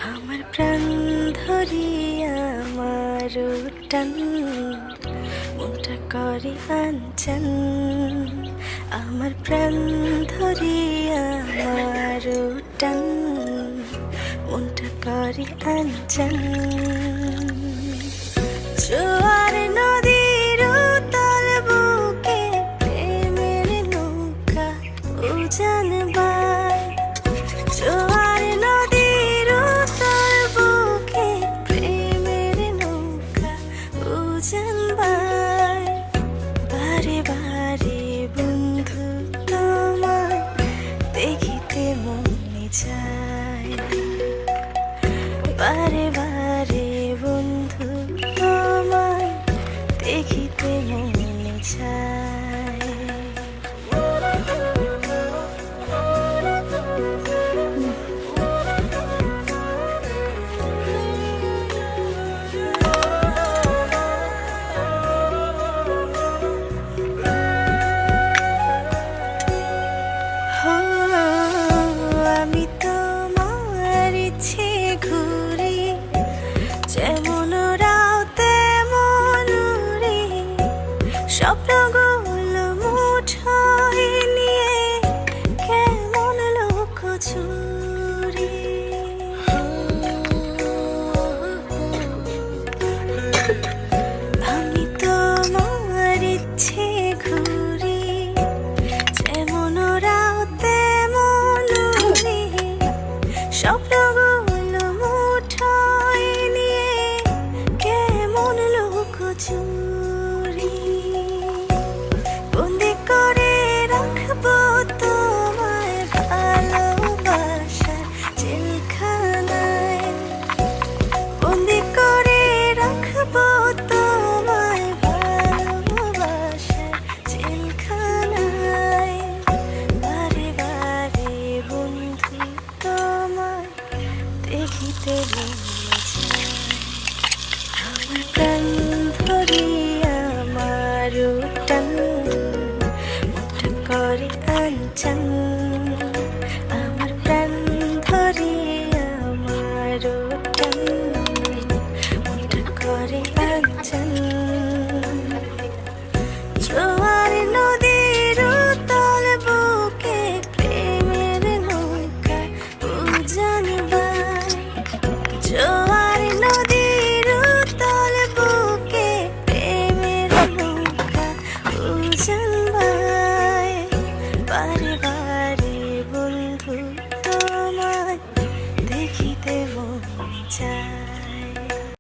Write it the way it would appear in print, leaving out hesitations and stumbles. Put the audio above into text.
আমার প্রাণ ধরিয়া আমার টান মনটা করে আনচান। আমার প্রাণ ধরিয়া আমার টান মনটা করে আনচান। জোয়ার নদীর উতল বুকে প্রেমের নৌকা উজান বায়। জোয়ার নদীর উতল বুকে প্রেমের নৌকা উজান বায়। বারে বারে বন্ধু তোমায় দেখিতে মনে চায়। বারে বারে বন্ধু তোমায় দেখিতে মনে চায়। আমি তোমার ইচ্ছে ঘুরি, যেমন রাও তেমন উড়ি। স্বপ্নগুলো মুঠোয় নিয়ে কেমন লুকোচুরি। আমি তোমার ইচ্ছে ঘুরি, যেমন রাও তেমন উড়ি। স্বপ্নগুলো মুঠোয় নিয়ে কেমন লুকোচুরি। বন্দি করে রাখবো তোমায় ভালোবাসার জেলখানায়। বন্দি করে রাখবো তোমায় ভালোবাসার জেলখানায়। বারে বারে বন্ধু তোমায় দেখিতে